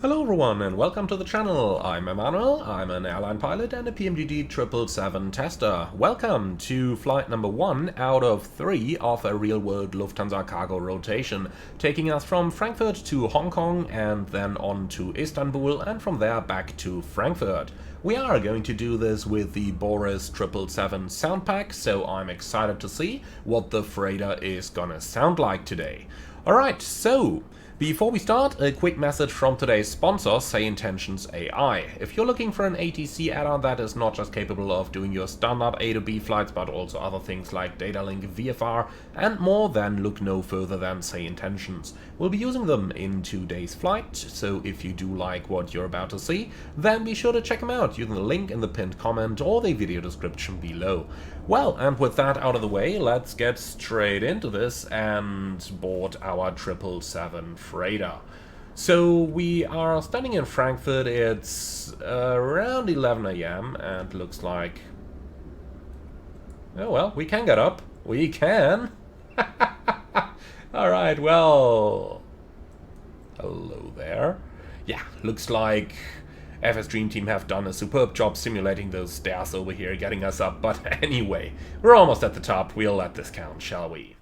Hello everyone and welcome to the channel. I'm Emmanuel, I'm an airline pilot and a PMDD 777 tester. Welcome to flight number 1 out of 3 of a real-world Lufthansa cargo rotation, taking us from Frankfurt to Hong Kong and then on to Istanbul and from there back to Frankfurt. We are going to do this with the Boris 777 Soundpack, so I'm excited to see what the freighter is gonna sound like today. Alright, so before we start, a quick message from today's sponsor, Say Intentions AI. If you're looking for an ATC add-on that is not just capable of doing your standard A to B flights, but also other things like data link, VFR, and more, then look no further than Say Intentions. We'll be using them in today's flight, so if you do like what you're about to see, then be sure to check them out using the link in the pinned comment or the video description below. Well, and with that out of the way, let's get straight into this and board our 777 freighter. So we are standing in Frankfurt, it's around 11 AM and looks like... oh well, we can get up. We can! Alright, well... hello there. Yeah, looks like FS Dream Team have done a superb job simulating those stairs over here, getting us up, but anyway, we're almost at the top, we'll let this count, shall we?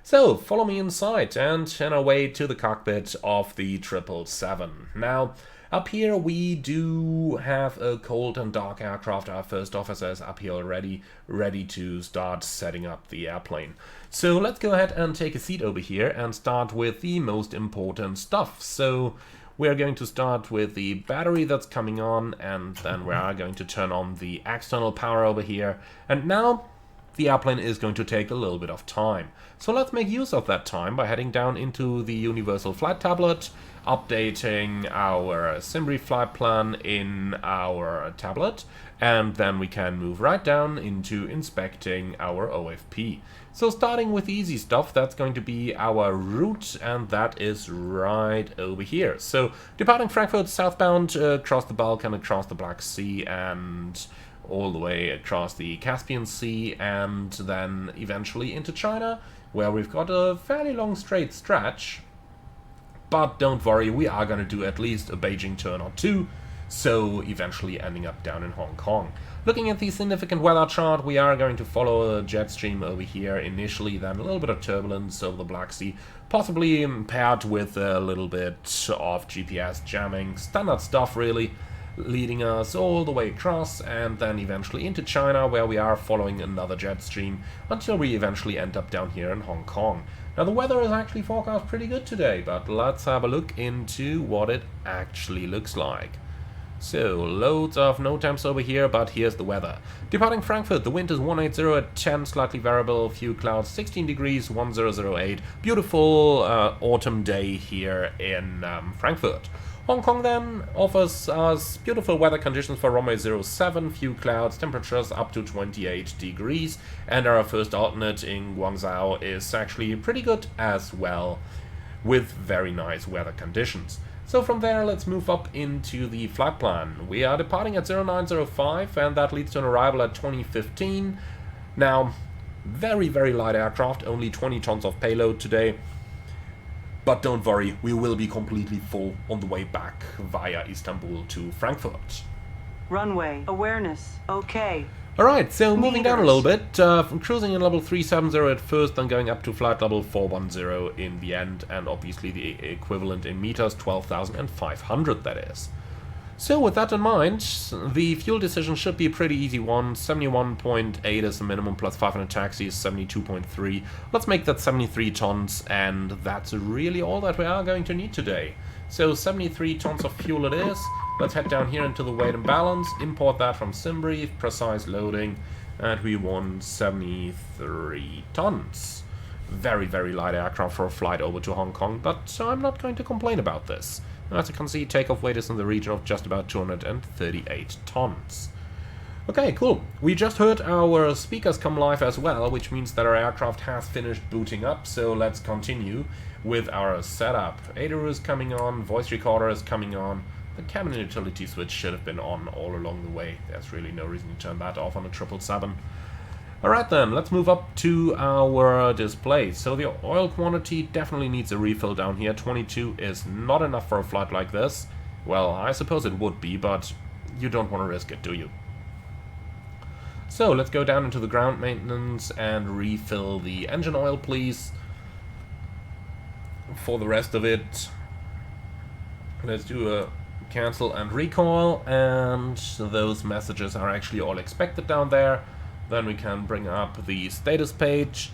So, follow me inside and on our way to the cockpit of the 777. Now, up here we do have a cold and dark aircraft. Our first officer is up here already, ready to start setting up the airplane. So let's go ahead and take a seat over here and start with the most important stuff. So we are going to start with the battery that's coming on, and then we are going to turn on the external power over here. And now the airplane is going to take a little bit of time. So let's make use of that time by heading down into the Universal Flight Tablet, updating our SimBrief flight plan in our tablet, and then we can move right down into inspecting our OFP. So starting with the easy stuff, that's going to be our route, and that is right over here. So departing Frankfurt southbound across the Balkan, across the Black Sea, and all the way across the Caspian Sea, and then eventually into China, where we've got a fairly long straight stretch. But don't worry, we are going to do at least a Beijing turn or two, so eventually ending up down in Hong Kong. Looking at the significant weather chart, we are going to follow a jet stream over here initially, then a little bit of turbulence over the Black Sea, possibly paired with a little bit of GPS jamming, standard stuff really, leading us all the way across and then eventually into China, where we are following another jet stream until we eventually end up down here in Hong Kong. Now the weather is actually forecast pretty good today, but let's have a look into what it actually looks like. So, loads of no temps over here, but here's the weather. Departing Frankfurt, the wind is 180 at 10, slightly variable, few clouds, 16 degrees, 1008. Beautiful autumn day here in Frankfurt. Hong Kong then offers us beautiful weather conditions for runway 07, few clouds, temperatures up to 28 degrees, and our first alternate in Guangzhou is actually pretty good as well, with very nice weather conditions. So from there, let's move up into the flight plan. We are departing at 0905, and that leads to an arrival at 2015. Now, very, very light aircraft, only 20 tons of payload today. But don't worry, we will be completely full on the way back via Istanbul to Frankfurt. Runway awareness, okay. Alright, so moving down a little bit, from cruising in level 370 at first, then going up to flight level 410 in the end, and obviously the equivalent in meters, 12,500 that is. So with that in mind, the fuel decision should be a pretty easy one. 71.8 is the minimum, plus 500 taxi is 72.3. Let's make that 73 tons, and that's really all that we are going to need today. So 73 tons of fuel it is. Let's head down here into the weight and balance, import that from SimBrief, precise loading, and we want 73 tons. Very, very light aircraft for a flight over to Hong Kong, but I'm not going to complain about this. As you can see, takeoff weight is in the region of just about 238 tons. Okay, cool. We just heard our speakers come live as well, which means that our aircraft has finished booting up, so let's continue with our setup. ADRU is coming on, voice recorder is coming on, the cabin utility switch should have been on all along the way. There's really no reason to turn that off on a 777. Alright then, let's move up to our display. So the oil quantity definitely needs a refill down here. 22 is not enough for a flight like this. Well, I suppose it would be, but you don't want to risk it, do you? So, let's go down into the ground maintenance and refill the engine oil, please. For the rest of it, let's do a cancel and recoil, and those messages are actually all expected down there. Then we can bring up the status page.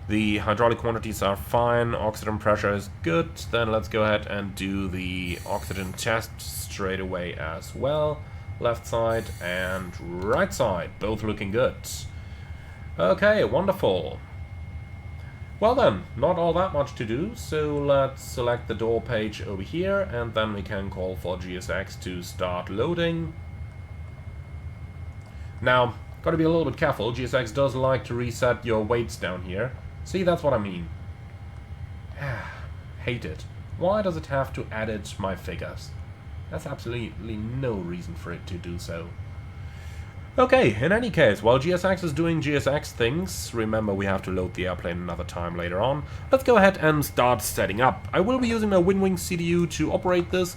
The hydraulic quantities are fine, oxygen pressure is good. Then let's go ahead and do the oxygen test straight away as well. Left side and right side, both looking good. Okay, wonderful. Well then, not all that much to do, so let's select the door page over here, and then we can call for GSX to start loading. Now, gotta be a little bit careful, GSX does like to reset your weights down here. See, that's what I mean. Hate it. Why does it have to edit my figures? There's absolutely no reason for it to do so. Okay, in any case, while GSX is doing GSX things, remember we have to load the airplane another time later on, let's go ahead and start setting up. I will be using my WinWing CDU to operate this,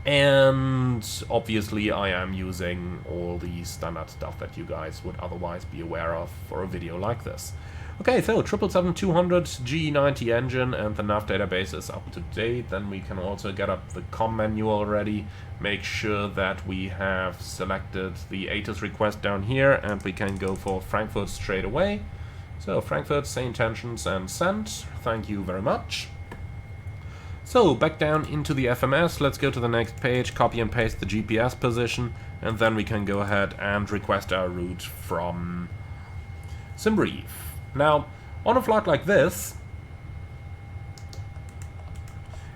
and obviously I am using all the standard stuff that you guys would otherwise be aware of for a video like this. Okay, so 777-200 G90 engine, and the nav database is up to date. Then we can also get up the COM menu already, make sure that we have selected the Asus request down here, and we can go for Frankfurt straight away. So Frankfurt, same intentions and send. Thank you very much. So back down into the FMS, let's go to the next page, copy and paste the GPS position, and then we can go ahead and request our route from SimBrief. Now, on a flight like this,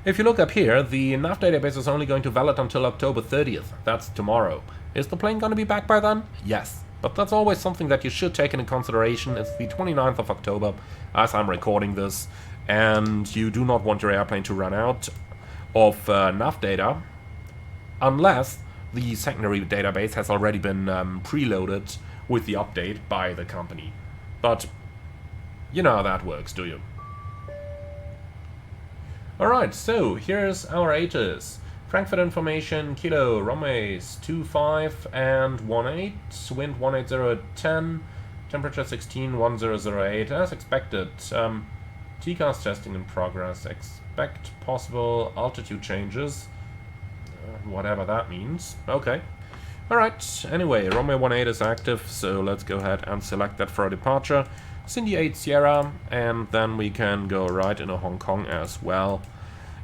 if you look up here, the nav database is only going to valid until October 30th. That's tomorrow. Is the plane going to be back by then? Yes. But that's always something that you should take into consideration. It's the 29th of October, as I'm recording this, and you do not want your airplane to run out of nav data unless the secondary database has already been preloaded with the update by the company. But you know how that works, do you? Alright, so here's our Asus. Frankfurt information, kilo, runways 25 and 18, wind 180 at 10, temperature 16, 1008, as expected. TCAS testing in progress, expect possible altitude changes, whatever that means. Okay. Alright, anyway, runway 18 is active, so let's go ahead and select that for a departure. Cindy 8 Sierra, and then we can go right into Hong Kong as well.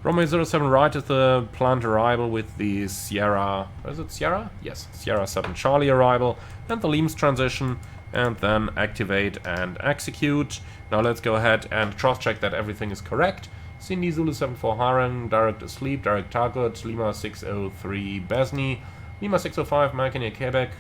Runway 07 right is the planned arrival with the Sierra, is it Sierra? Yes, Sierra 7 Charlie arrival, and the Leams transition, and then activate and execute. Now let's go ahead and cross-check that everything is correct. Cindy Zulu 74 Harang, direct asleep, direct target, Lima 603 Besni, Lima 605 Mackinac Quebec,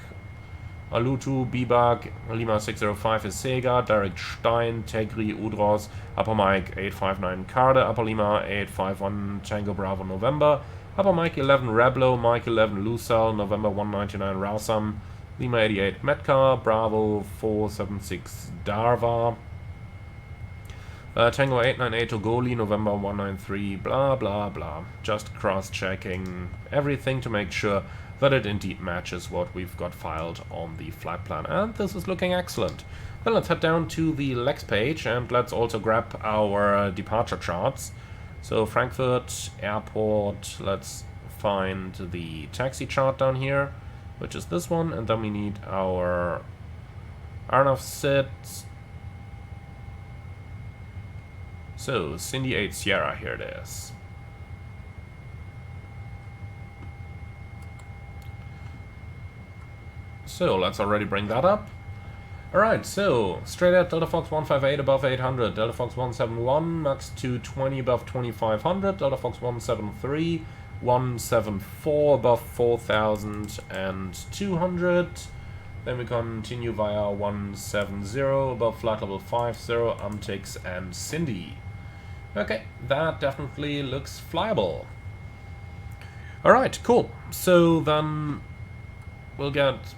Alutu, Bibak, Lima 605 is Sega, direct Stein, Tegri, Udros, Upper Mike 859 Carde, Upper Lima 851 Tango Bravo November, Upper Mike 11 Reblo, Mike 11 Lusal, November 199 Rausam, Lima 88 Metcar, Bravo 476 Darva, Tango 898 Togoli, November 193, blah blah blah. Just cross-checking everything to make sure that it indeed matches what we've got filed on the flight plan, and this is looking excellent. Then let's head down to the Lex page, and let's also grab our departure charts. So Frankfurt Airport, let's find the taxi chart down here, which is this one, and then we need our RNAV sit. So Cindy 8 Sierra, here it is. So let's already bring that up. Alright, so straight at Delta Fox 158 above 800, Delta Fox 171, max 220 above 2500, Delta Fox 173, 174 above 4200. Then we continue via 170 above flight level 50, Amtix and Cindy. Okay, that definitely looks flyable. Alright, cool. So then we'll get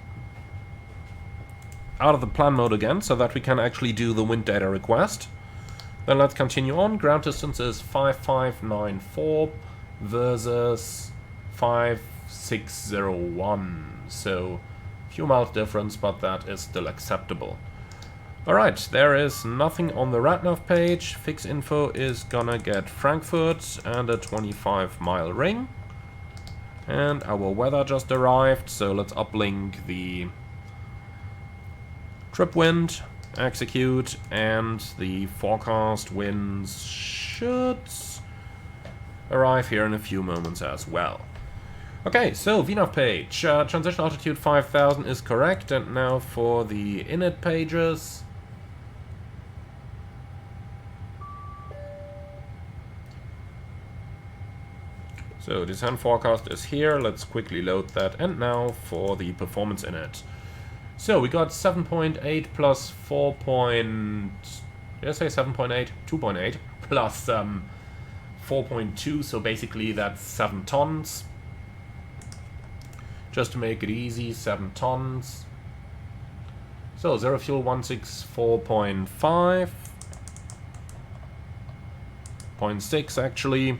out of the plan mode again so that we can actually do the wind data request. Then let's continue on. Ground distance is 5594 versus 5601. So, few miles difference, but that is still acceptable. Alright, there is nothing on the RadNav page. Fix info is gonna get Frankfurt and a 25-mile ring. And our weather just arrived, so let's uplink the trip wind, execute, and the forecast winds should arrive here in a few moments as well. Okay, so VNAV page, transition altitude 5000 is correct, and now for the init pages. So descent forecast is here, let's quickly load that, and now for the performance init. So we got 7.8 plus 4. Did I say 7.8? 2.8 plus 4.2, so basically that's 7 tons. Just to make it easy, 7 tons. So 0 fuel 164.5. 0.6 actually.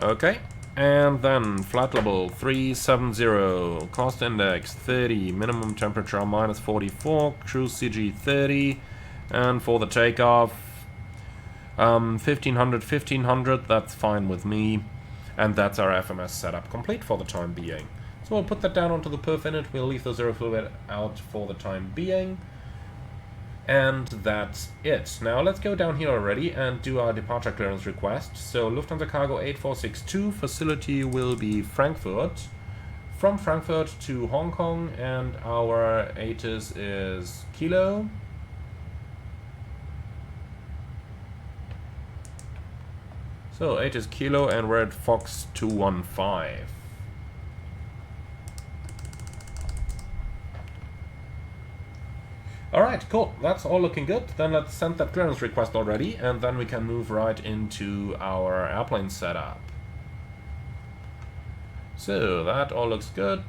Okay. And then flight level 370, cost index 30, minimum temperature minus 44, cruise CG 30, and for the takeoff 1500, that's fine with me, and that's our FMS setup complete for the time being. So we'll put that down onto the perf init, we'll leave the zero fuel out for the time being, and that's it. Now let's go down here already and do our departure clearance request. So Lufthansa Cargo 8462, facility will be Frankfurt. From Frankfurt to Hong Kong, and our ATIS is Kilo. So ATIS Kilo, and we're at Fox 215. Alright, cool. That's all looking good. Then let's send that clearance request already, and then we can move right into our airplane setup. So, that all looks good.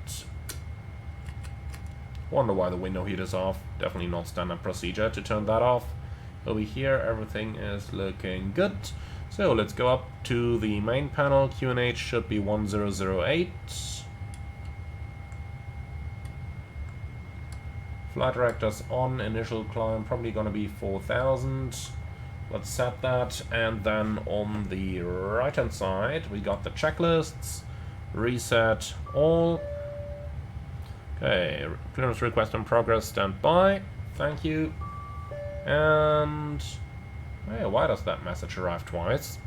Wonder why the window heat is off. Definitely not standard procedure to turn that off. Over here, everything is looking good. So, let's go up to the main panel. QNH should be 1008. Flight directors on, initial climb probably gonna be 4000. Let's set that, and then on the right hand side we got the checklists. Reset all. Okay, clearance request in progress, stand by. Thank you. And hey, why does that message arrive twice?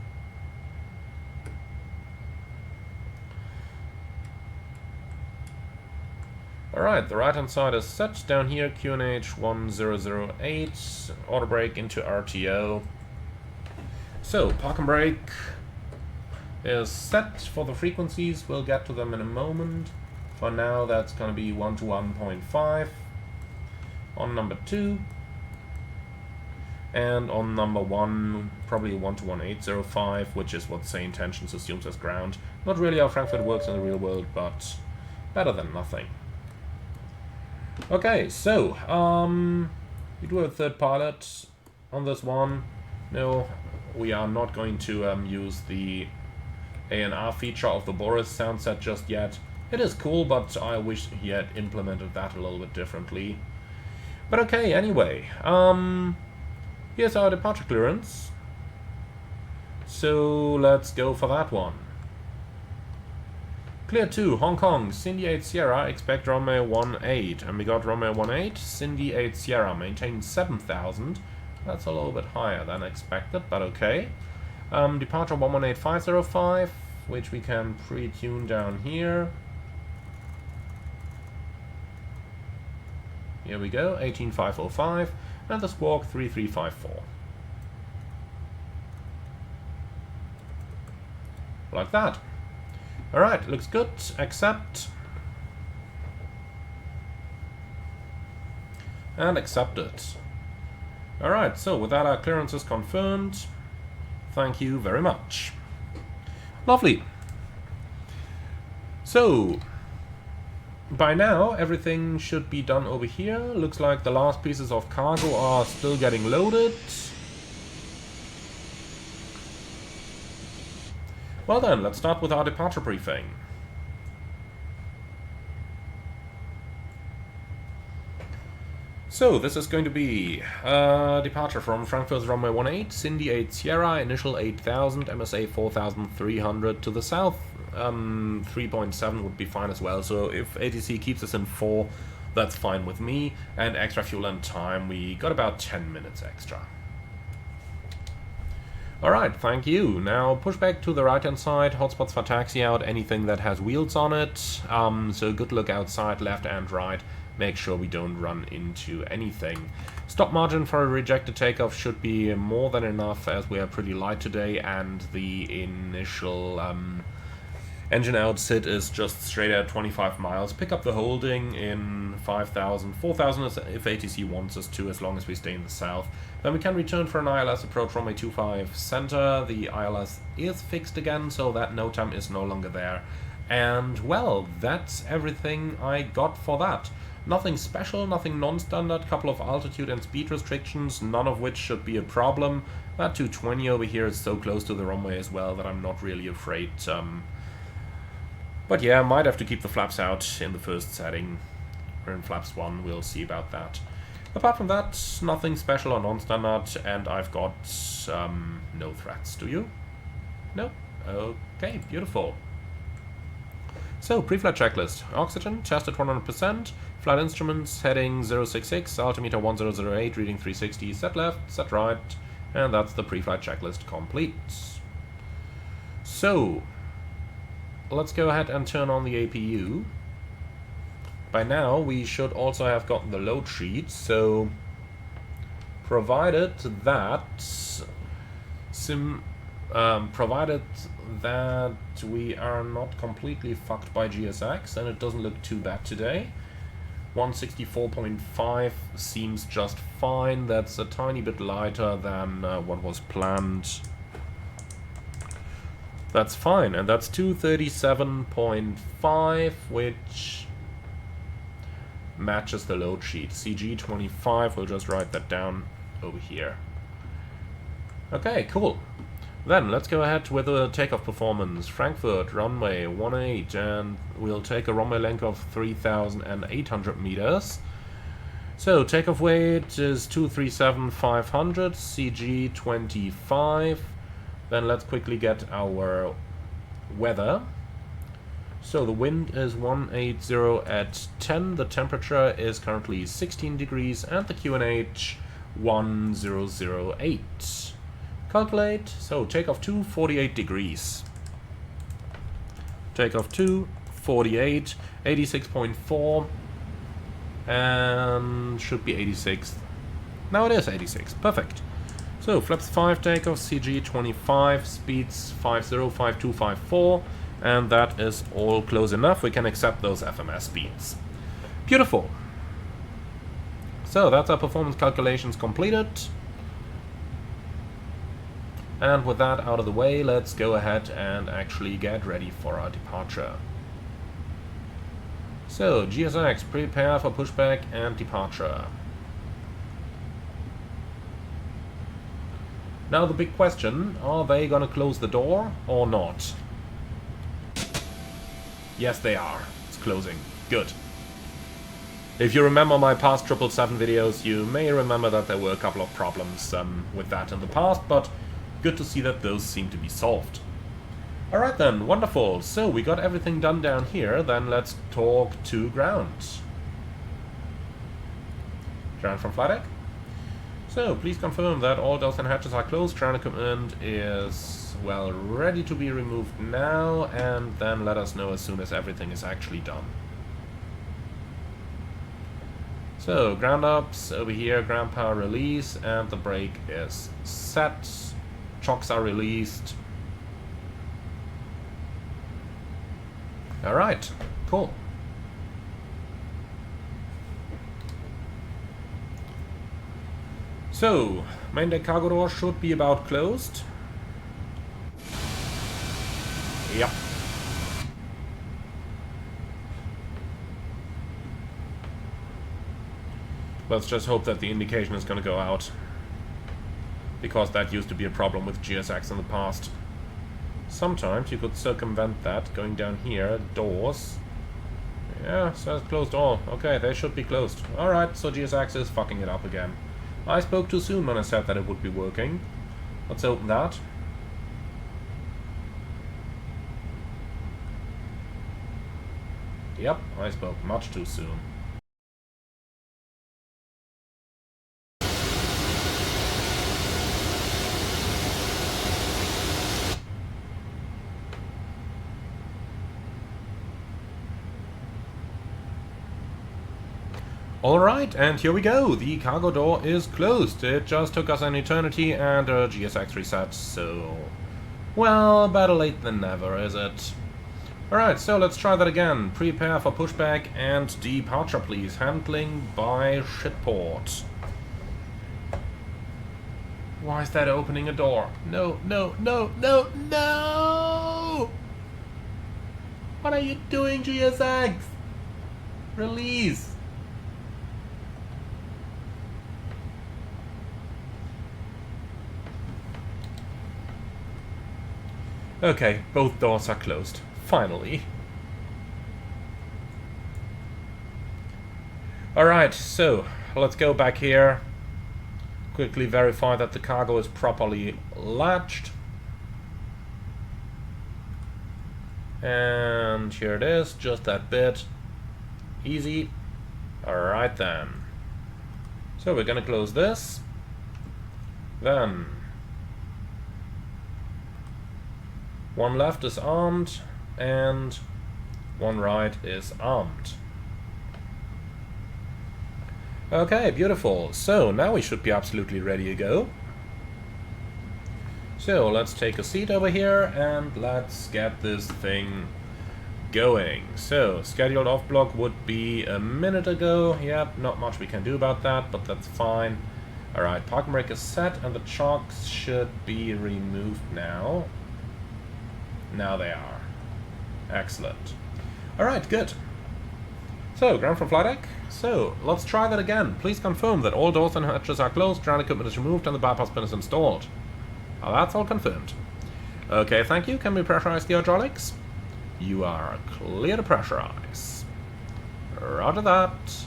Alright, the right hand side is set. Down here, QNH 1008, auto brake into RTO. So, park and brake is set for the frequencies. We'll get to them in a moment. For now, that's going to be 1 to 1.5 on number 2. And on number 1, probably 1 to 1805, which is what Say Intentions assumes as ground. Not really how Frankfurt works in the real world, but better than nothing. Okay, so, we do have a third pilot on this one. No, we are not going to use the ANR feature of the Boris sound set just yet. It is cool, but I wish he had implemented that a little bit differently. But okay, anyway, here's our departure clearance. So, let's go for that one. Clear 2, Hong Kong, Cindy 8 Sierra, expect runway 18, and we got runway 18, Cindy 8 Sierra, maintain 7000, that's a little bit higher than expected, but okay. Departure 118505, which we can pre-tune down here. Here we go, 18505, and the squawk 3354. Like that. Alright, looks good. Accept. And accept it. Alright, so with that our clearance is confirmed. Thank you very much. Lovely. So, by now everything should be done over here. Looks like the last pieces of cargo are still getting loaded. Well then, let's start with our departure briefing. So, this is going to be departure from Frankfurt runway 18, Cindy 8 Sierra, initial 8000, MSA 4300 to the south. 3.7 would be fine as well, so if ATC keeps us in 4, that's fine with me. And extra fuel and time, we got about 10 minutes extra. Alright, thank you. Now pushback to the right hand side, hotspots for taxi out, anything that has wheels on it. So good look outside, left and right. Make sure we don't run into anything. Stop margin for a rejected takeoff should be more than enough, as we are pretty light today, and the initial engine out sit is just straight at 25 miles. Pick up the holding in 5,000, 4,000 if ATC wants us to, as long as we stay in the south. Then we can return for an ILS approach runway 25 center. The ILS is fixed again, so that no time is no longer there. And well, that's everything I got for that. Nothing special, nothing non-standard, couple of altitude and speed restrictions, none of which should be a problem. That 220 over here is so close to the runway as well that I'm not really afraid. But yeah, might have to keep the flaps out in the first setting. Or in flaps 1, we'll see about that. Apart from that, nothing special or non-standard, and I've got no threats. Do you? No? Okay, beautiful. So, pre-flight checklist. Oxygen, test at 100%. Flight instruments, heading 066, altimeter 1008, reading 360, set left, set right. And that's the pre-flight checklist complete. So, let's go ahead and turn on the APU. By now, we should also have gotten the load sheet, so provided that we are not completely fucked by GSX, and it doesn't look too bad today. 164.5 seems just fine. That's a tiny bit lighter than what was planned. That's fine, and that's 237.5, which matches the load sheet. CG25, we'll just write that down over here. Okay, cool. Then let's go ahead with the takeoff performance. Frankfurt runway 18, and we'll take a runway length of 3,800 meters. So takeoff weight is 237,500, CG25. Then let's quickly get our weather. So the wind is 180 at 10, the temperature is currently 16 degrees, and the QNH 1008. Calculate, so takeoff 2, 48 degrees. Takeoff 2, 48, 86.4, and should be 86. Now it is 86, perfect. So flaps 5 takeoff, CG 25, speeds 50, 52, 54, and that is all close enough. We can accept those FMS speeds. Beautiful. So that's our performance calculations completed. And with that out of the way, let's go ahead and actually get ready for our departure. So, GSX, prepare for pushback and departure. Now the big question, are they gonna close the door or not? Yes, they are. It's closing. Good. If you remember my past 777 videos, you may remember that there were a couple of problems with that in the past, but good to see that those seem to be solved. Alright then, wonderful. So we got everything done down here, then let's talk to ground. Ground from flight deck. So please confirm that all doors and hatches are closed. Ground equipment is, well, ready to be removed now, and then let us know as soon as everything is actually done. So, ground ups over here, ground power release, and the brake is set. Chocks are released. Alright, cool. So, main deck cargo door should be about closed. Yep. Let's just hope that the indication is going to go out, because that used to be a problem with GSX in the past. Sometimes you could circumvent that going down here. Doors. Yeah, says closed all. Okay, they should be closed. Alright, so GSX is fucking it up again. I spoke too soon when I said that it would be working. Let's open that. Yep, I spoke much too soon. Alright, and here we go. The cargo door is closed. It just took us an eternity and a GSX reset, so... well, better late than never, is it? Alright, so let's try that again. Prepare for pushback and departure, please. Handling by shitport. Why is that opening a door? No, no, no, no, no! What are you doing, GSX? Release! Okay, both doors are closed. Finally. Alright, so let's go back here. Quickly verify that the cargo is properly latched. And here it is, just that bit. Easy. Alright then. So we're gonna close this. Then one left is armed, and one right is armed. Okay, beautiful. So now we should be absolutely ready to go. So let's take a seat over here and let's get this thing going. So scheduled off block would be a minute ago. Yep, not much we can do about that, but that's fine. Alright, parking brake is set and the chocks should be removed now. Now they are. Excellent. Alright, good. So, ground from flight deck. So, let's try that again. Please confirm that all doors and hatches are closed, ground equipment is removed, and the bypass pin is installed. Well, that's all confirmed. Okay, thank you. Can we pressurize the hydraulics? You are clear to pressurize. Roger that.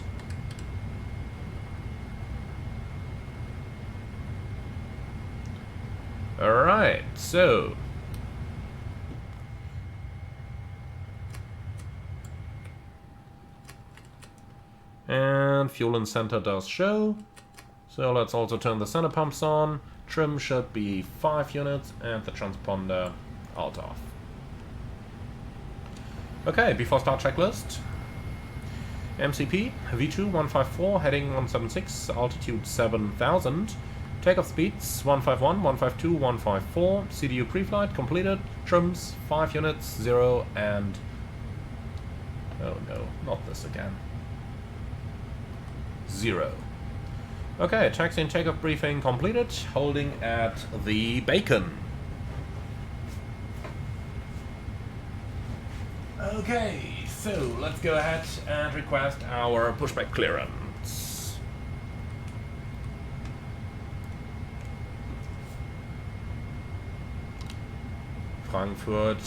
Alright, so... and fuel in center does show. So let's also turn the center pumps on. Trim should be 5 units and the transponder alt off. Okay, before start checklist. MCP, V2 154, heading 176, altitude 7000. Takeoff speeds 151, 152, 154. CDU pre-flight completed. Trims 5 units, 0 and... oh no, not this again. 0. Okay, taxi and takeoff briefing completed. Holding at the Bacon. Okay, so let's go ahead and request our pushback clearance. Frankfurt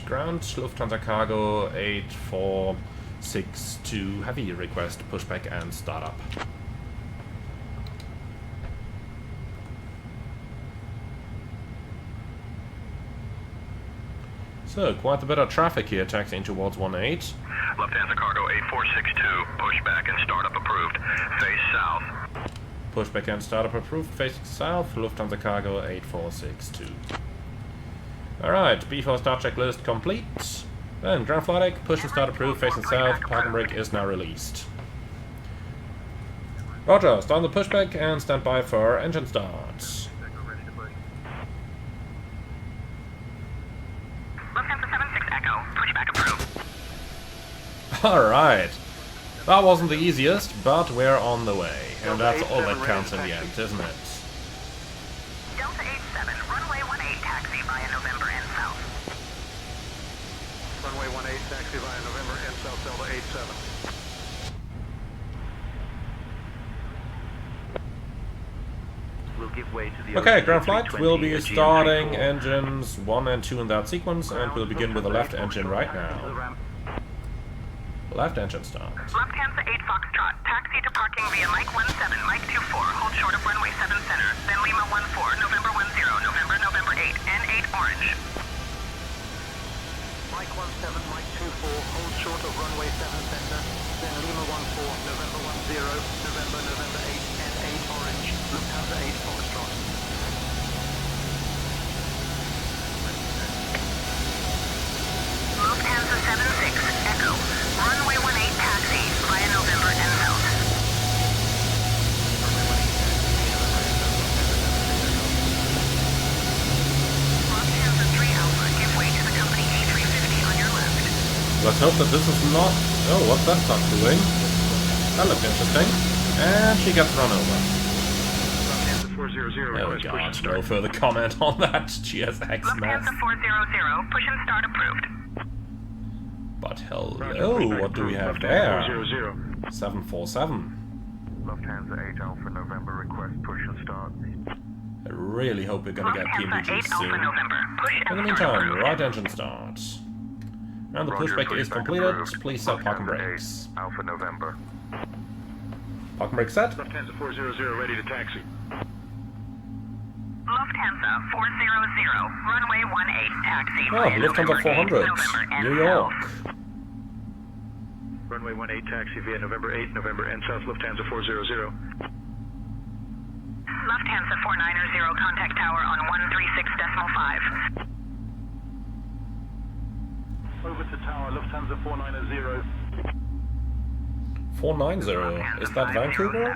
ground, Lufthansa cargo 8462 heavy, request pushback and startup. So, quite a bit of traffic here, taxiing towards 18. Lufthansa cargo 8462, pushback and startup approved, face south. Pushback and startup approved, facing south, Lufthansa cargo 8462. Alright, B4 start checklist complete. Then ground flight deck, push and start approved, facing south, parking brake is now released. Roger, start the pushback and stand by for engine start. Lufthansa 76 Echo, pushback approved. Alright, that wasn't the easiest, but we're on the way. And that's all that counts in the end, isn't it? Delta 87, runway 18 taxi via November and south. Runway 18 taxi via November and south, Delta 87. give way to the Okay, ground flight. We'll be starting engines 1 and 2 in that sequence, and we'll begin with the left engine right now. Left engine start. Lufthansa 8 Foxtrot, taxi to parking via Mike 17, Mike 24, hold short of runway 7 center, then Lima 14, November 10, November 8, N8 orange. Mike 17, Mike 24, hold short of runway 7 center, then Lima 14, November 10, November 8, N8 orange, Lufthansa 8 Foxtrot. Lufthansa 76, Echo, runway 18 taxi via November and south. Lufthansa 3 Alpha, give way to the company A350 on your left. Let's hope that this is not... Oh, what's that duck doing? That looked interesting. And she gets run over. Lufthansa 400, Oh god, no further comment on that GSX mess. Lufthansa 400, push and start approved. But hello, what do we have there? 747. Lufthansa 8 Alpha November, request push and start. I really hope we're gonna get Lufthansa 8 PMDG Alpha soon. November, push In the and start meantime, approved. right engine start. And the pushback is completed. Please set parking brakes. Alpha November. Parking brake set. Lufthansa 400 ready to taxi. Lufthansa 400, runway 18 taxi Oh, via Lufthansa November 8, 400. November and New York. south. Runway 18 taxi via November 8, November and south Lufthansa 400. Lufthansa 490, contact tower on 136.5. Over to tower, Lufthansa 490. 490. Is that Vancouver?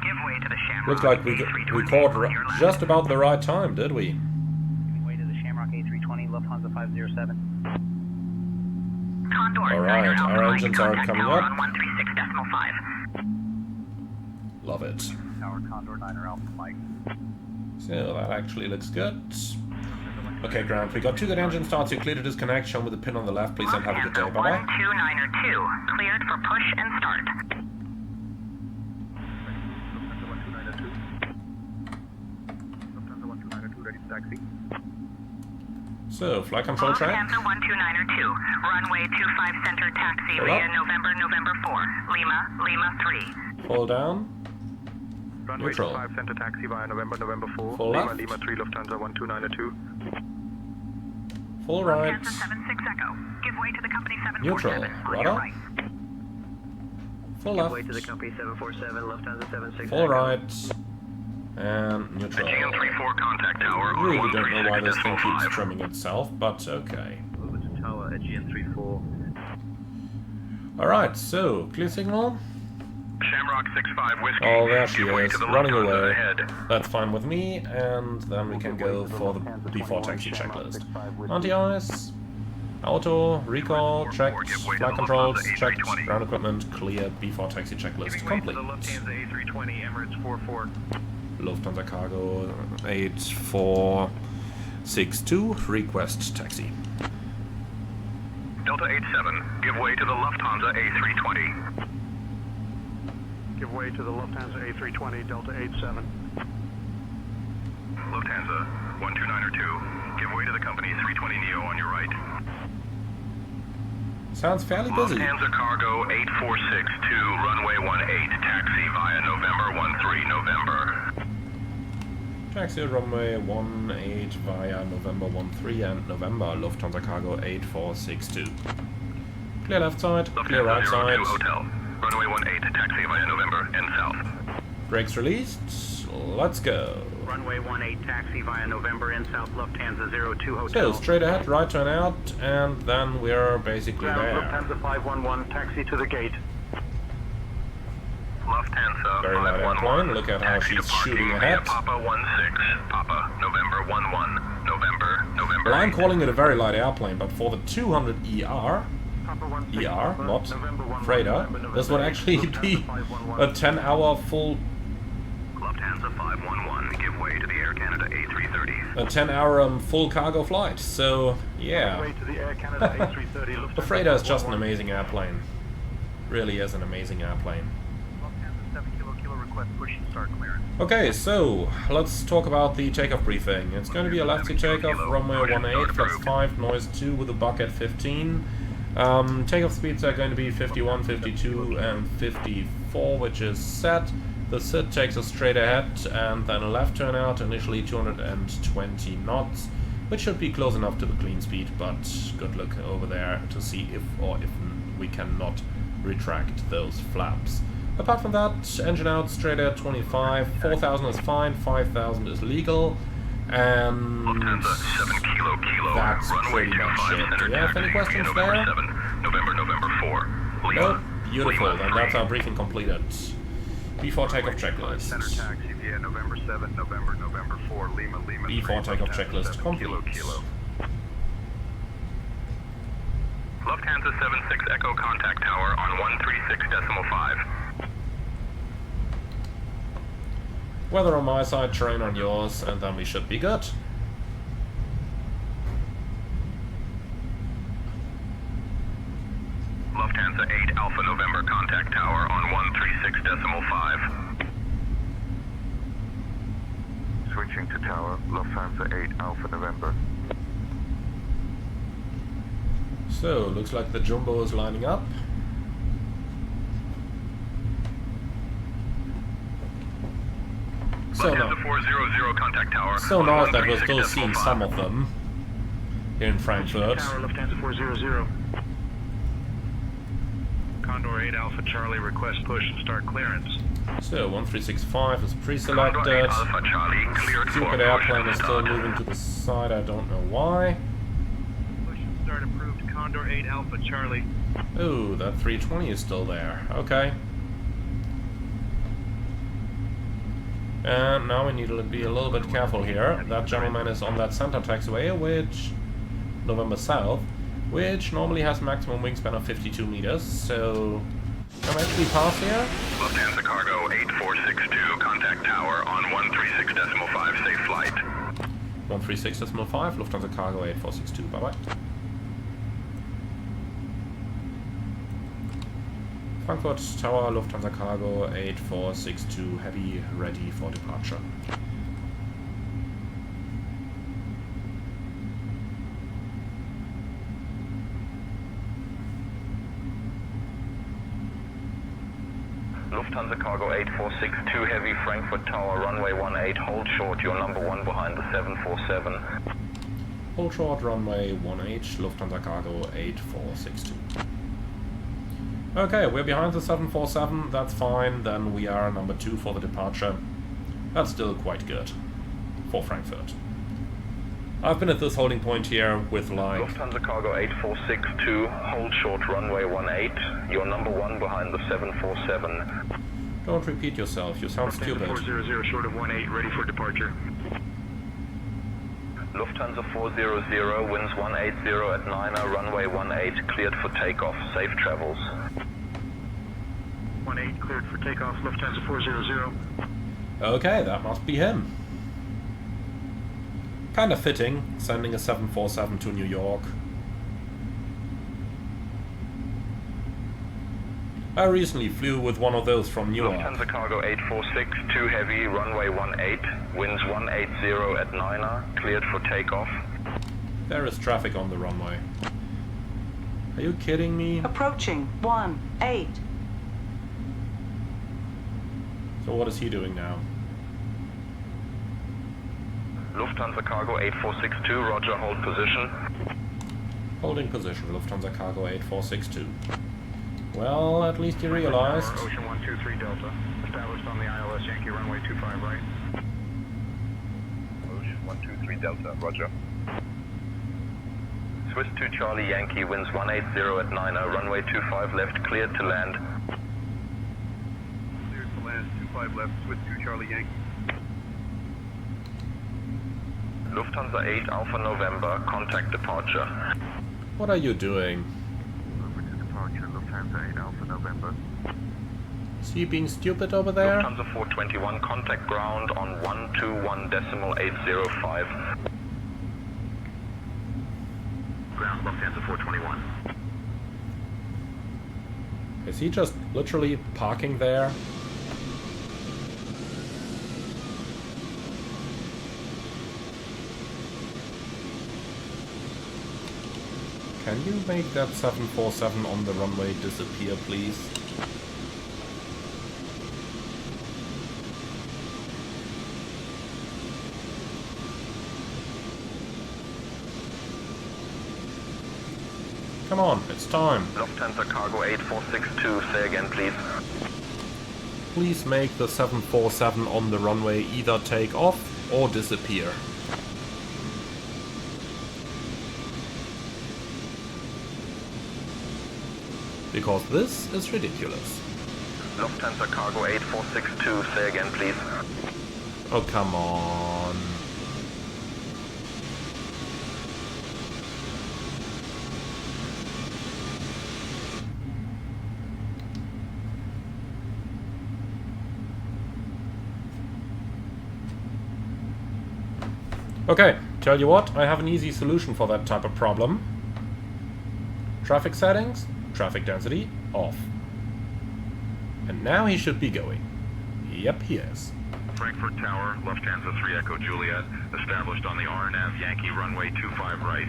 Give way to the Shamrock. Looks like we caught just about the right time, did we? Giving way to the Shamrock A320, Lufthansa 507. Condor, Alright, Niner Alpha our Mike, engines are contact coming tower up. on 136.5. Love it. Tower Condor, Niner Alpha Mike. So that actually looks good. Okay, ground. We got 2 good engine starts. You clear to disconnect. Shown with the pin on the left. Please and have a good day. Lufthansa Bye bye. 1292, cleared for push and start. Lufthansa 1292 ready to taxi. So, flight control track. Lufthansa 1292, runway 25 center taxi Hold via up. November 4, Lima 3. Pull down. Runway Neutral. 25 center taxi via November 4. Full Lima left. Lima 3 Lufthansa 1292. Full right. Lufthansa 76 Echo, give way to the company Neutral. 747 on your Rudder. right. Full Way left. to the company 747, Lufthansa 76. Full right. And neutral. GM34 contact tower on Really don't know why this thing keeps 136.5. trimming itself, but okay. Over to tower at GN34. Alright, so, clear signal. Shamrock 65 Whiskey. Oh, there she Give way is, to the running Lufthansa away. ahead. That's fine with me, and then we can go for the B4 taxi checklist. Anti-ice, auto, recall, checked, flight controls, checked, ground equipment, clear, B4 taxi checklist Giving way to complete. the Lufthansa A320 Emirates 44. Lufthansa Cargo 8462, request taxi. Delta 87, give way to the Lufthansa A320. Give way to the Lufthansa A320 Delta 87. Lufthansa 1292, give way to the company 320neo on your right. Sounds fairly busy. Lufthansa Cargo 8462, runway 18, taxi via November 13 November. Taxi runway 18 via November 13 and November, Lufthansa Cargo 8462. Clear left side, clear right Lufthansa 02 side. Hotel, runway 18, taxi via November and south. Brakes released. Let's go. Runway 18 taxi via November and south Lufthansa 02 So Hotel. straight ahead, right turn out, and then we're basically Ground there. Lufthansa 511 taxi to the gate. Lufthansa Very light 511. airplane. Look at how Taxi to she's parking shooting via ahead. Papa 16, Papa November 11, November Well, I'm 8. calling it a very light airplane, but for the 200 ER, Papa 16, ER, Papa, not November 11, freighter, November this would 8, actually Lufthansa be 511. a 10-hour full, Lufthansa 511, give way to the Air Canada A330. a 10-hour full cargo flight. So yeah, Way to the Air Canada A330 Lufthansa the freighter is just an 511. amazing airplane. Really is an amazing airplane. Lufthansa 7 Kilo Kilo request push and start clearance. Okay, so let's talk about the takeoff briefing. It's going to be a lefty takeoff, runway 18, flaps 5, noise 2 with a buck at 15. Takeoff speeds are going to be 51, 52 and 54, which is set. The SID takes us straight ahead and then a left turn out, initially 220 knots, which should be close enough to the clean speed, but good luck over there to see if we cannot retract those flaps. Apart from that, engine out straight at 25, 4,000 is fine, 5,000 is legal, and that's pretty much it. Do you have any questions there? November 4. Oh, beautiful, then that's our briefing completed. Before takeoff checklist. Center taxi via November 7, November 4, Lima. Before takeoff checklist complete. Lufthansa 76 Echo contact tower on 136.5. Weather on my side, terrain on yours, and then we should be good. Lufthansa 8 Alpha November contact tower on 136.5. Switching to tower, Lufthansa 8 Alpha November. So, looks like the jumbo is lining up. So Lufthansa 400 contact tower. So nice that we're still seeing some of them here in Frankfurt. Tower, Lufthansa 400. Condor 8 Alpha Charlie, request push and start clearance. So 1365 is pre-selected. Condor 8 Alpha Charlie, cleared for Stupid push airplane and is still start. moving to the side, I don't know why. Push and start approved. Condor 8 Alpha Charlie. Ooh, that 320 is still there. Okay. And now we need to be a little bit careful here. That gentleman is on that center taxiway, which November South, which normally has maximum wingspan of 52 meters. So can I actually pass here? Lufthansa Cargo 8462 contact tower on 136.5 safe flight. 136.5, Lufthansa Cargo 8462. Bye bye. Frankfurt Tower, Lufthansa Cargo 8462, heavy, ready for departure. Lufthansa Cargo 8462 heavy, Frankfurt Tower, runway 18, hold short, you're number 1 behind the 747. Hold short, runway 18, Lufthansa Cargo 8462. Okay, we're behind the 747, that's fine, then we are number 2 for the departure. That's still quite good for Frankfurt. I've been at this holding point here with like... Lufthansa Cargo 8462, hold short, runway 18, you're number 1 behind the 747. Don't repeat yourself, you sound stupid. 400 short of 18, ready for departure. Lufthansa 400, winds 180 at 9er, runway 18, cleared for takeoff, safe travels. 18 cleared for takeoff, Lufthansa 400. Okay, that must be him. Kind of fitting, sending a 747 to New York. I recently flew with one of those from Newark. Lufthansa Cargo 846, 2 heavy, runway 18, winds 180 at 9er, cleared for takeoff. There is traffic on the runway. Are you kidding me? Approaching 18. So what is he doing now? Lufthansa Cargo 8462, roger, hold position. Holding position, Lufthansa Cargo 8462. Well, at least you realized. Ocean 123 Delta, established on the ILS Yankee runway 25 right. Ocean 123 Delta, roger. Swiss 2 Charlie Yankee, winds 180 at 9er, runway 25 left, cleared to land. Cleared to land, 25 left, Swiss 2 Charlie Yankee. Lufthansa 8 Alpha November, contact departure. What are you doing? Over to departure, Lufthansa 8 Alpha November. Is he being stupid over there? Lufthansa 421, contact ground on 121.805. Ground, Lufthansa 421. Is he just literally parking there? Can you make that 747 on the runway disappear, please? Come on, it's time. Lufthansa Cargo 8462, say again please. Please make the 747 on the runway either take off or disappear. Because this is ridiculous. Lufthansa Cargo 8462, say again please. Oh, come on. Okay, tell you what, I have an easy solution for that type of problem. Traffic settings, traffic density, off. And now he should be going. Yep, he is. Frankfurt Tower, Lufthansa 3 Echo Juliet, established on the RNAV Yankee runway 25 right.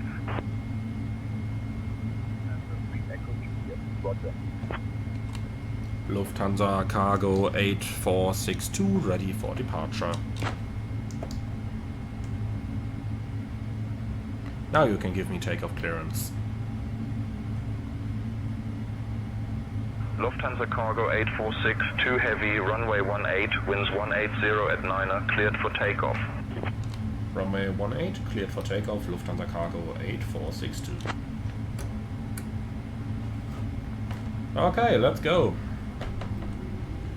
Lufthansa Cargo 8462 ready for departure. Now you can give me takeoff clearance. Lufthansa Cargo 8462 heavy, runway 18, winds 180 at 9er, cleared for takeoff. Runway 18, cleared for takeoff, Lufthansa Cargo 8462. Okay, let's go.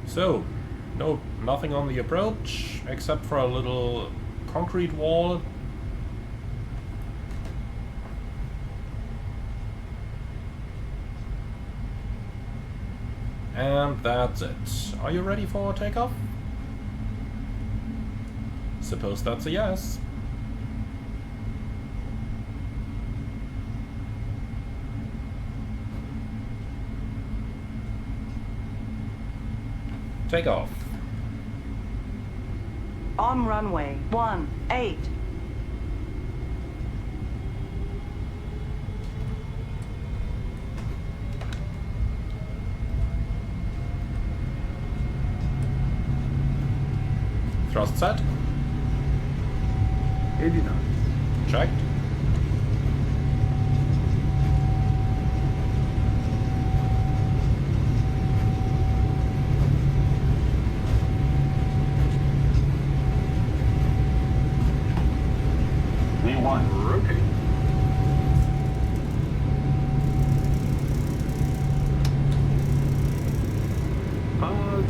So, nothing on the approach, except for a little concrete wall. And that's it. Are you ready for takeoff? Suppose that's a yes. Takeoff. On runway 18. Thrust set. 89. Checked. V1. Rotate.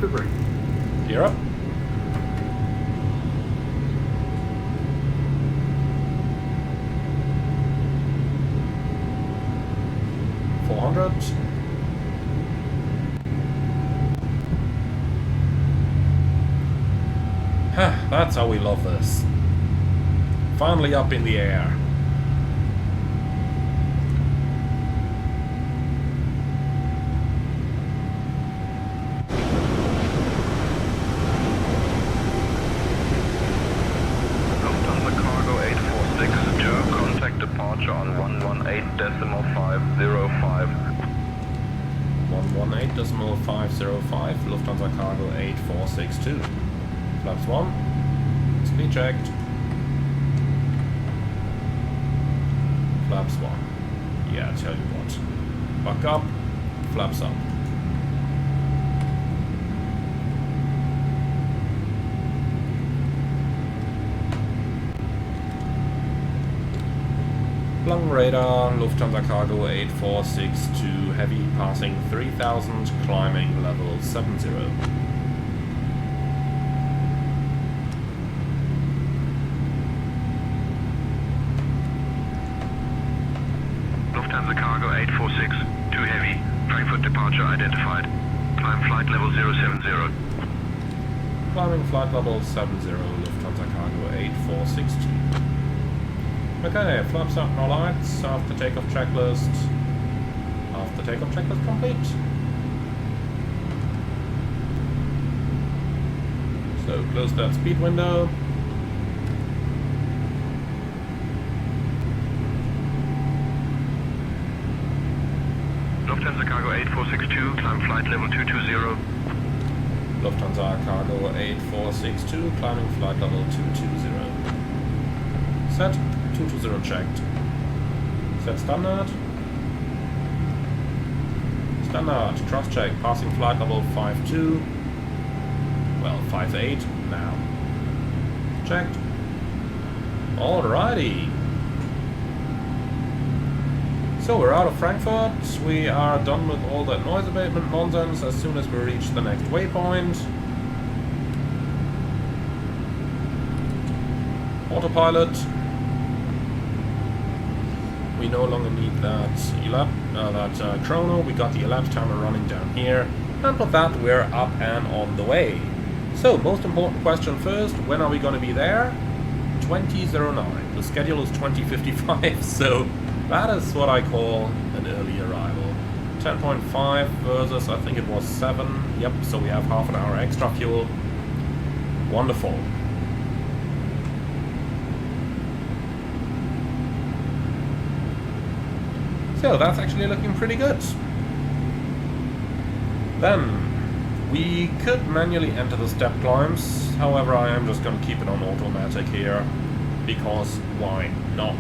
To brake. Gear up. That's how we love this. Finally up in the air. Lufthansa Cargo 8462, contact departure on 118.505. 118.505, Lufthansa Cargo 8462. Flaps 1. Speed checked. Flaps 1. Yeah, I tell you what. Buck up, flaps up. Lung radar, Lufthansa Cargo 8462, heavy passing 3000, climbing level 70. Lufthansa Cargo 846, too heavy. Frankfurt departure identified. Climb flight level 070. Climbing flight level 70, Lufthansa Cargo 8462. Okay, flaps up, no lights, after takeoff checklist. After takeoff checklist complete. So close that speed window. Lufthansa Cargo 8462, climb flight level 220. Lufthansa Cargo 8462, climbing flight level 220. Set 220 checked. Set standard. Standard, cross check, passing flight level 52. Well, 58 now. Checked. Alrighty. So we're out of Frankfurt. We are done with all that noise abatement nonsense as soon as we reach the next waypoint. Autopilot. We no longer need that chrono. We got the elapsed timer running down here, and with that we're up and on the way. So most important question first: when are we going to be there? 2009. The schedule is 2055, so that is what I call an early arrival. 10.5 versus I think it was 7. Yep. So we have half an hour extra fuel. Wonderful. So that's actually looking pretty good. Then we could manually enter the step climbs, however I am just going to keep it on automatic here, because why not?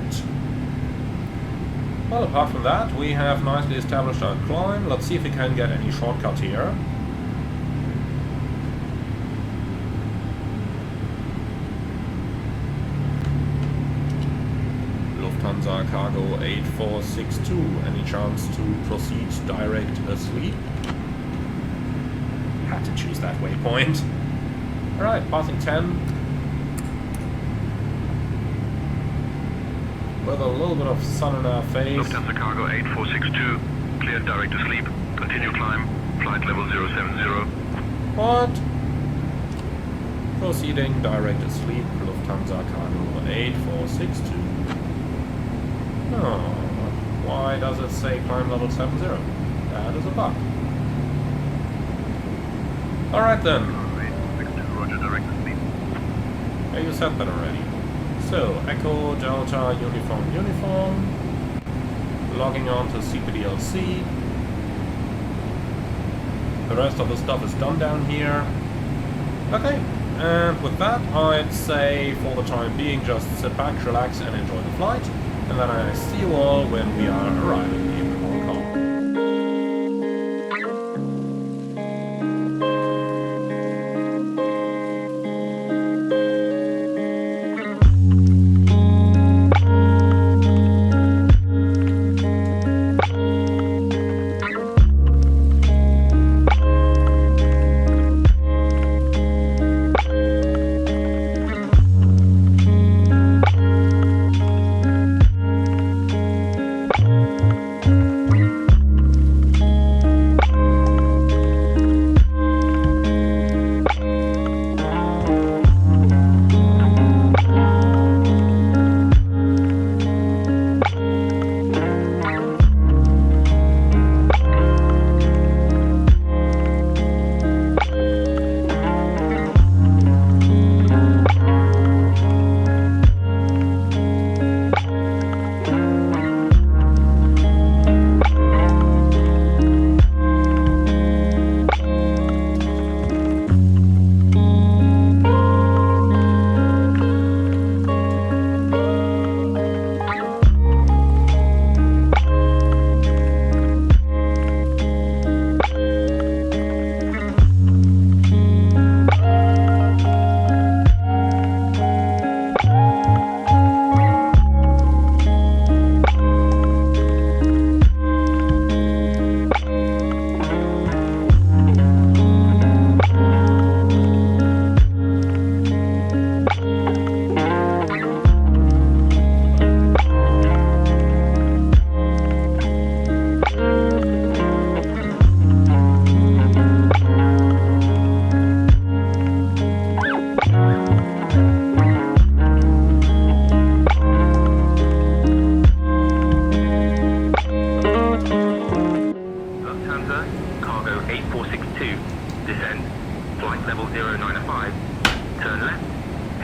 Well, apart from that, we have nicely established our climb. Let's see if we can get any shortcut here. Lufthansa Cargo 8462, any chance to proceed direct asleep? Had to choose that waypoint. Alright, passing 10. With a little bit of sun in our face. Lufthansa Cargo 8462, cleared direct to sleep. Continue climb, flight level 070. What? Proceeding direct to sleep, Lufthansa Cargo 8462. Oh, why does it say climb level 70? That is a bug. Alright then. 8462, roger, direct to sleep. Yeah, you said that already. So, Echo, Delta, Uniform. Logging on to CPDLC. The rest of the stuff is done down here. Okay, and with that, I'd say for the time being, just sit back, relax, and enjoy the flight. And then I see you all when we are arriving in Hong Kong.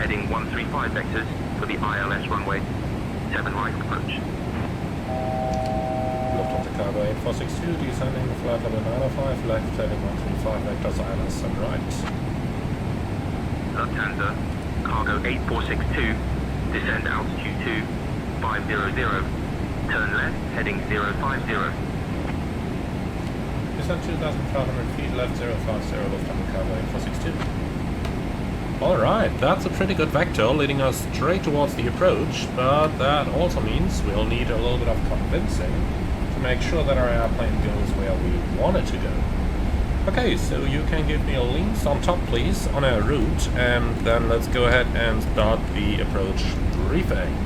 heading 135 vectors for the ILS runway 7 right approach. Lufthansa Cargo 8462, descending flight level 905, left heading 135, vectors ILS and right. Lufthansa, cargo 8462, descend altitude 2500, turn left, heading 050. Descend 2,500 feet, left 050, Lufthansa cargo 8462. Alright, that's a pretty good vector leading us straight towards the approach, but that also means we'll need a little bit of convincing to make sure that our airplane goes where we want it to go. Okay, so you can give me a leans on top please on our route, and then let's go ahead and start the approach briefing.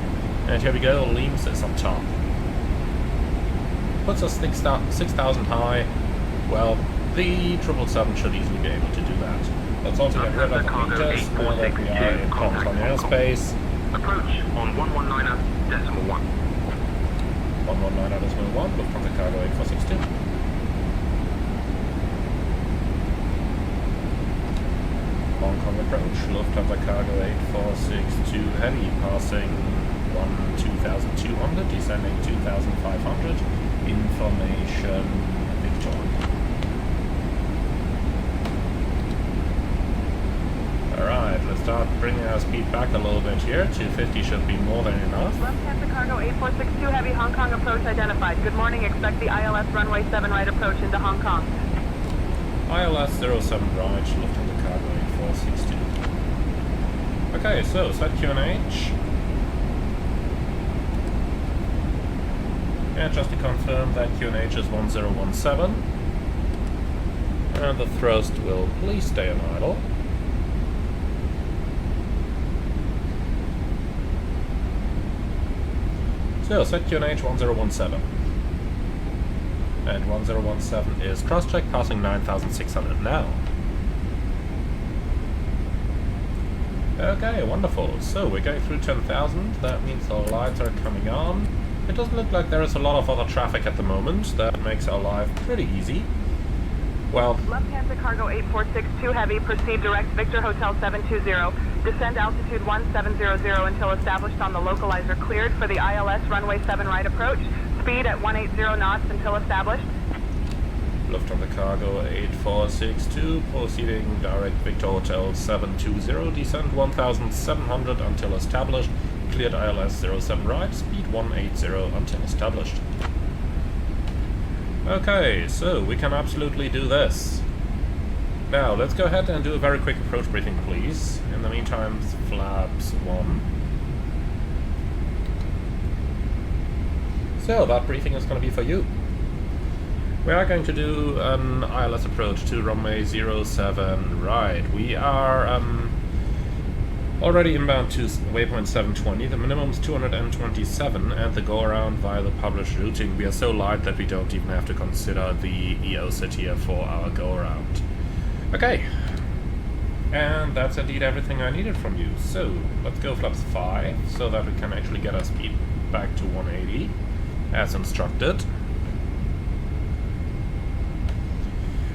And here we go, leans is on top. Puts us 6,000 high. Well, the 777 should easily be able to do that. Let's also get rid of the meters now that we are in control airspace. Approach on 119.1. 119.1, Lufthansa cargo 8462. Hong Kong approach, Lufthansa cargo 8462 heavy, passing 2200, descending 2500, information Victor. Alright, let's start bringing our speed back a little bit here. 250 should be more than enough. Lufthansa cargo 8462 heavy, Hong Kong approach identified. Good morning, expect the ILS runway 7 right approach into Hong Kong. ILS 07 right, Lufthansa cargo 8462. Okay, so set QNH. And just to confirm that QNH is 1017. And the thrust will please stay on idle. So, set QNH 1017. And 1017 is cross-check, passing 9,600 now. Okay, wonderful. So, we're going through 10,000. That means the lights are coming on. It doesn't look like there is a lot of other traffic at the moment. That makes our life pretty easy. Well, Lufthansa cargo 8462 heavy, proceed direct Victor Hotel 720. Descend altitude 1700 until established on the localizer cleared for the ILS runway 7 right approach. Speed at 180 knots until established. Lufthansa cargo 8462, proceeding direct Victor Hotel 720, descend 1700 until established. Cleared ILS 07 right, speed 180 until established. Okay, so we can absolutely do this. Now, let's go ahead and do a very quick approach briefing, please. In the meantime, flaps 1. So, that briefing is going to be for you. We are going to do an ILS approach to runway 07 right. We are already inbound to waypoint 720. The minimum is 227, and the go-around via the published routing. We are so light that we don't even have to consider the EO sit here for our go-around. Okay, and that's indeed everything I needed from you. So, let's go flaps 5, so that we can actually get our speed back to 180, as instructed.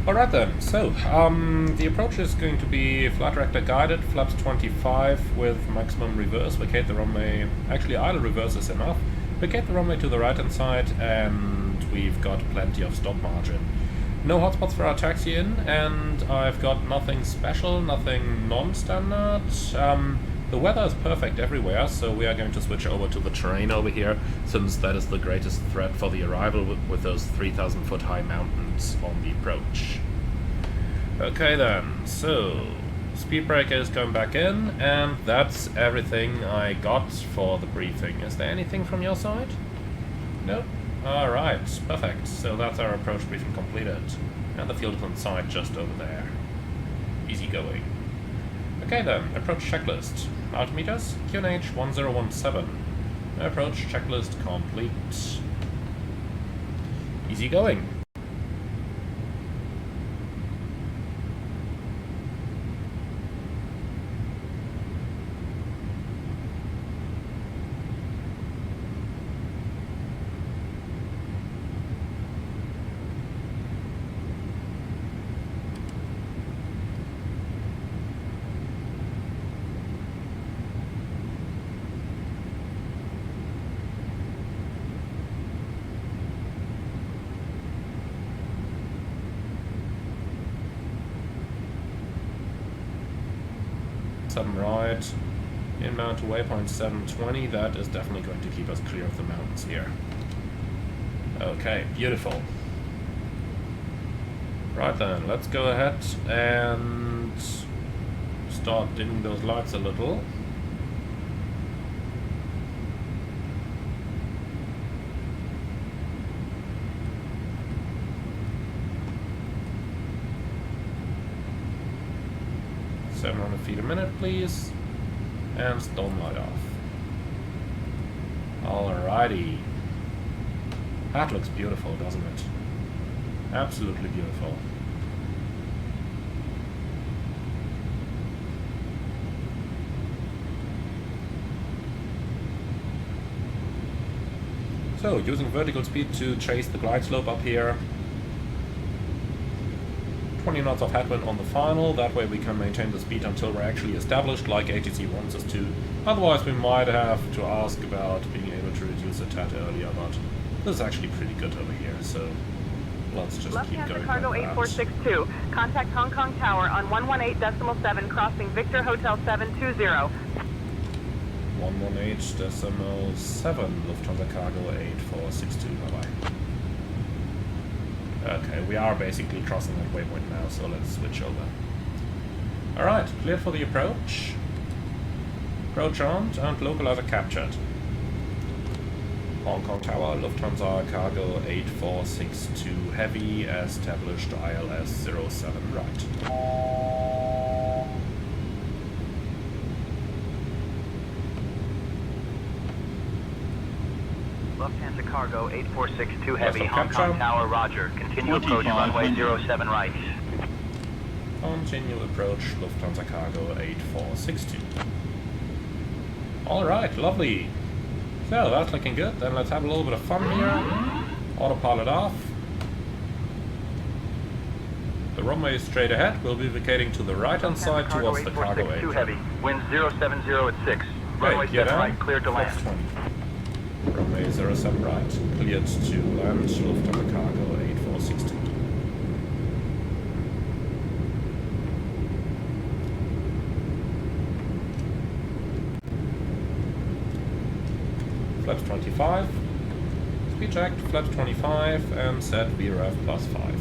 Alright then, so, the approach is going to be flight director guided, flaps 25 with maximum reverse, vacate the runway, actually idle reverse is enough, vacate the runway to the right hand side, and we've got plenty of stop margin. No hotspots for our taxi in, and I've got nothing special, nothing non-standard. The weather is perfect everywhere, so we are going to switch over to the terrain over here, since that is the greatest threat for the arrival with those 3,000 foot high mountains on the approach. Okay then, so speed breaker is going back in, and that's everything I got for the briefing. Is there anything from your side? Nope. Alright, perfect. So that's our approach briefing completed. And the field is on site just over there. Easy going. Okay then, approach checklist. Altimeters, QNH 1017. Approach checklist complete. Easy going. 7 right. Inbound to waypoint 720. That is definitely going to keep us clear of the mountains here. Okay, beautiful. Right then, let's go ahead and start dimming those lights a little. .700 feet a minute, please. And stone light off. Alrighty. That looks beautiful, doesn't it? Absolutely beautiful. So, using vertical speed to chase the glide slope up here. 20 knots of headwind on the final, that way we can maintain the speed until we're actually established, like ATC wants us to. Otherwise we might have to ask about being able to reduce a tad earlier, but this is actually pretty good over here, so let's just keep going. Lufthansa Cargo 8462, contact Hong Kong Tower on 118.7 crossing Victor Hotel 720. 118.7 Lufthansa Cargo 8462, bye-bye. Okay, we are basically crossing that waypoint now, so let's switch over. Alright, cleared for the approach. Approach armed and localizer captured. Hong Kong Tower, Lufthansa Cargo 8462 Heavy, established ILS 07 right. Lufthansa Cargo 8462 Heavy, Hong capture. Kong Tower, roger. Continue approach runway 07 right. Continue approach Lufthansa Cargo 8462. Alright, lovely. So that's looking good. Then let's have a little bit of fun here. Autopilot off. The runway is straight ahead. We'll be vacating to the right hand side towards the cargo apron. Heavy, wind 070 at 6. Runway 7 right, cleared to land. 20. Runway 07 right, cleared to land, Lufthansa Cargo 8462. Flaps 25, speed checked, flaps 25, and set VREF +5.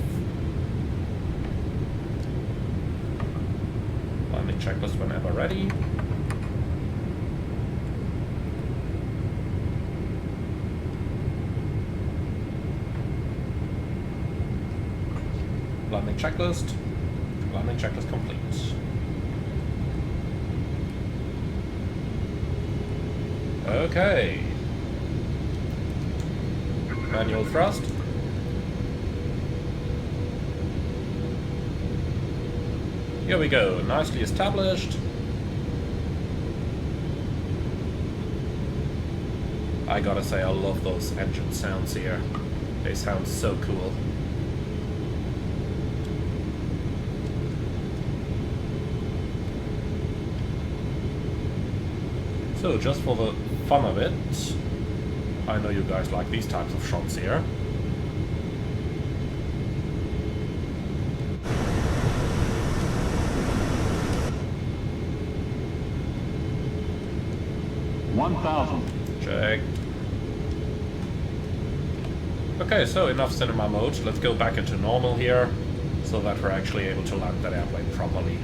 Landing checklist whenever ready. Landing checklist. Landing checklist complete. Okay. Manual thrust. Here we go. Nicely established. I gotta say, I love those engine sounds here. They sound so cool. So, just for the fun of it, I know you guys like these types of shots here. Check. Okay, so enough cinema mode. Let's go back into normal here, so that we're actually able to land that airplane properly.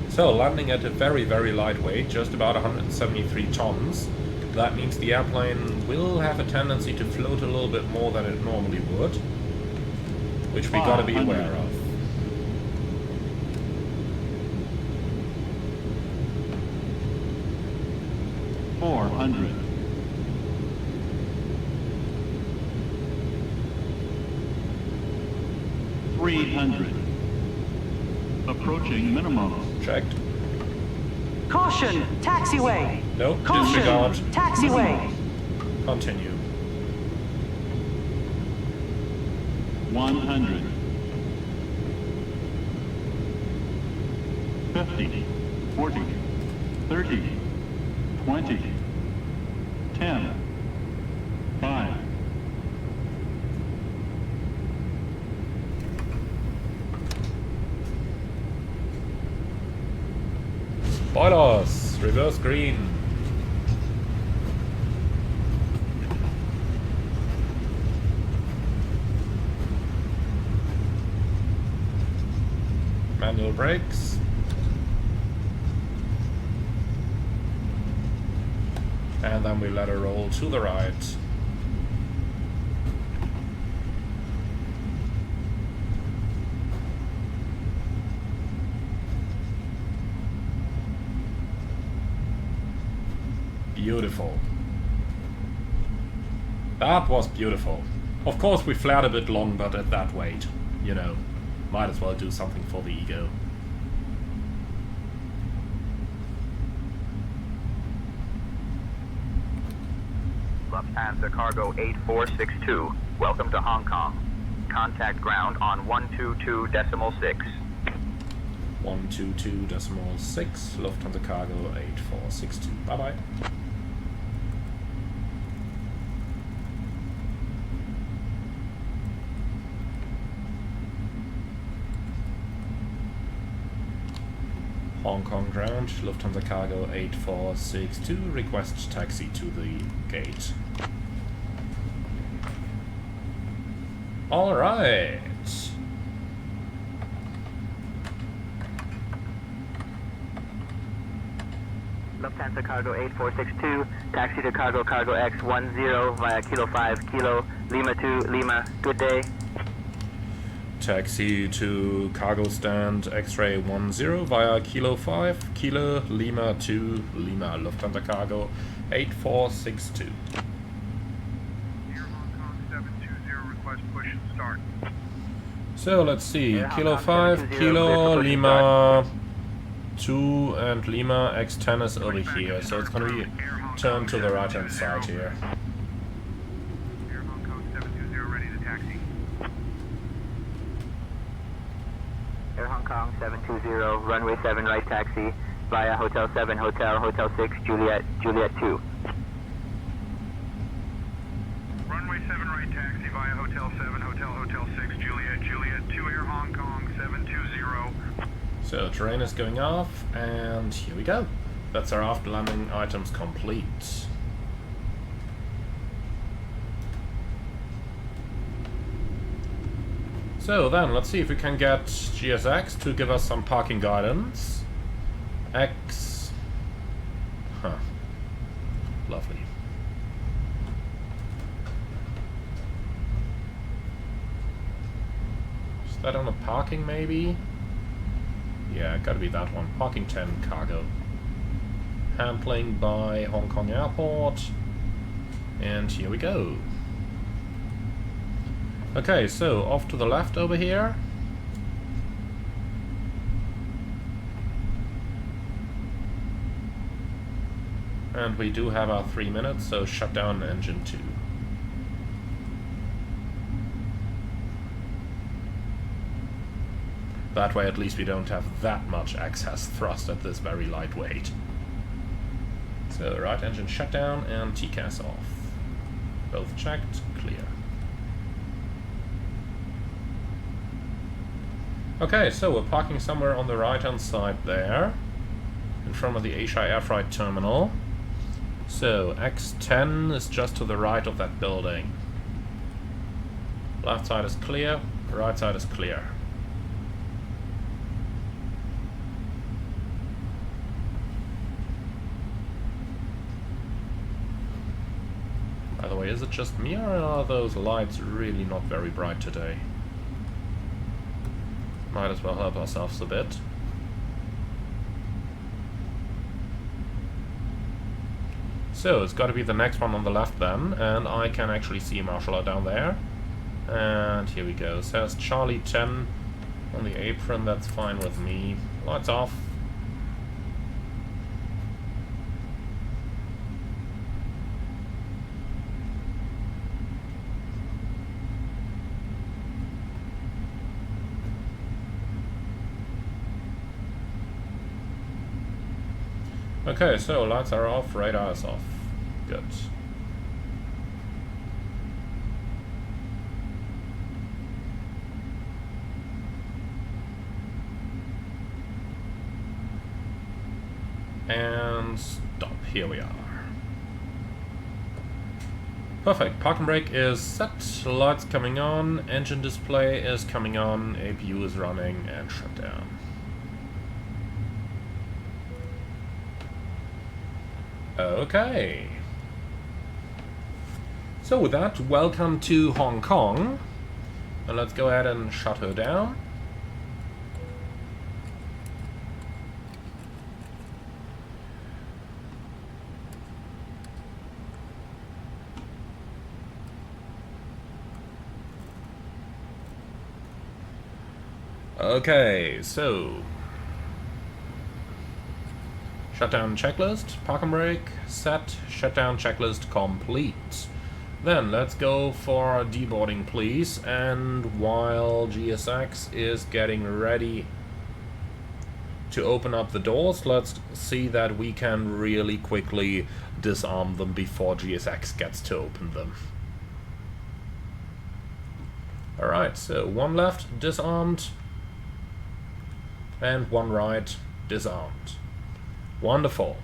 So, landing at a very, very light weight, just about 173 tons. That means the airplane will have a tendency to float a little bit more than it normally would, which we gotta be aware of. Approaching minimum. Checked. Caution! Taxiway! Nope, Caution! disregard. Taxiway! Continue. 100. 50, 40, 30, 20, 10, 5, Spoilers! Reverse green. Manual brakes. And then we let her roll to the right. Beautiful. That was beautiful. Of course we flared a bit long, but at that weight, you know, might as well do something for the ego. Lufthansa Cargo 8462, welcome to Hong Kong. Contact ground on 122.6. 122.6, Lufthansa Cargo 8462. Bye bye. Hong Kong ground, Lufthansa Cargo 8462, request taxi to the gate. Alright. Lufthansa Cargo 8462, taxi to Cargo X10 via Kilo 5, Kilo, Lima 2, Lima, good day. Taxi to cargo stand X-ray 10 via Kilo 5, Kilo, Lima 2, Lima, Lufthansa Cargo 8462. Air Hong Kong 720, request push and start. So let's see, Air Kilo Hong Kong 5, 720, Kilo, push and Lima 2 and Lima X10 is over here, so it's gonna be turned to the right hand side here. Air Hong Kong 720, ready to taxi. Air Hong Kong 720, runway 7 right taxi via Hotel 7, Hotel 6, Juliet 2. Runway 7 right taxi via Hotel 7, Hotel 6, Juliet 2, Air Hong Kong 720. So terrain is going off, and here we go. That's our after landing items complete. So then, let's see if we can get GSX to give us some parking guidance. X... Huh. Lovely. Is that on a parking, maybe? Yeah, gotta be that one. Parking 10, cargo. Handling by Hong Kong Airport. And here we go. Okay, so off to the left over here. And we do have our 3 minutes, so shut down engine 2. That way at least we don't have that much excess thrust at this very light weight. So right engine shut down and TCAS off. Both checked, clear. Okay, so we're parking somewhere on the right hand side there, in front of the Asia Air Freight Terminal. So X10 is just to the right of that building. Left side is clear, right side is clear. By the way, is it just me, or are those lights really not very bright today? Might as well help ourselves a bit. So it's got to be the next one on the left then, and I can actually see a marshaller down there. And here we go. Says Charlie 10 on the apron. That's fine with me. Lights off. Okay, so lights are off, radar is off. Good. And stop. Here we are. Perfect. Parking brake is set. Lights coming on. Engine display is coming on. APU is running and shut down. Okay. So with that, welcome to Hong Kong. And let's go ahead and shut her down. Okay, so shutdown checklist, parking brake, set, shutdown checklist complete. Then let's go for deboarding, please. And while GSX is getting ready to open up the doors, let's see that we can really quickly disarm them before GSX gets to open them. Alright, so one left, disarmed. And one right, disarmed. Wonderful.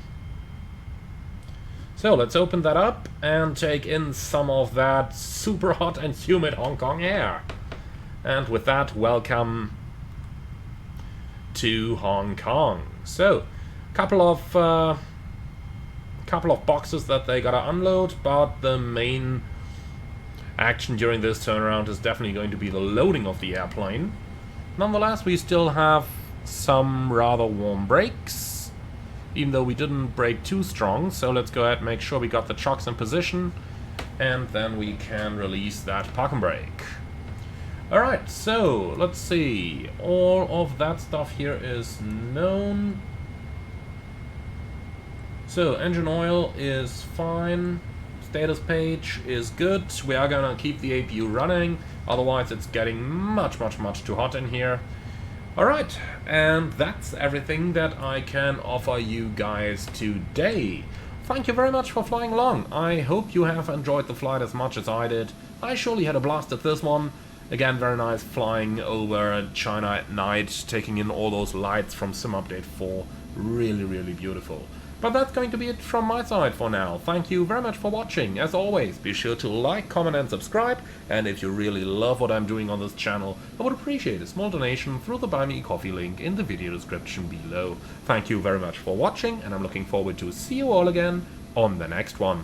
So let's open that up and take in some of that super hot and humid Hong Kong air. And with that, welcome to Hong Kong. So, couple of boxes that they gotta unload, but the main action during this turnaround is definitely going to be the loading of the airplane. Nonetheless, we still have some rather warm brakes, even though we didn't brake too strong. So let's go ahead and make sure we got the chocks in position, and then we can release that parking brake. Alright, so let's see. All of that stuff here is known. So engine oil is fine. Status page is good. We are gonna keep the APU running, otherwise it's getting much too hot in here. Alright, and that's everything that I can offer you guys today. Thank you very much for flying along. I hope you have enjoyed the flight as much as I did. I surely had a blast at this one. Again, very nice flying over China at night, taking in all those lights from Sim Update 4. Really beautiful. But that's going to be it from my side for now. Thank you very much for watching. As always, be sure to like, comment and subscribe. And if you really love what I'm doing on this channel, I would appreciate a small donation through the Buy Me Coffee link in the video description below. Thank you very much for watching, and I'm looking forward to see you all again on the next one.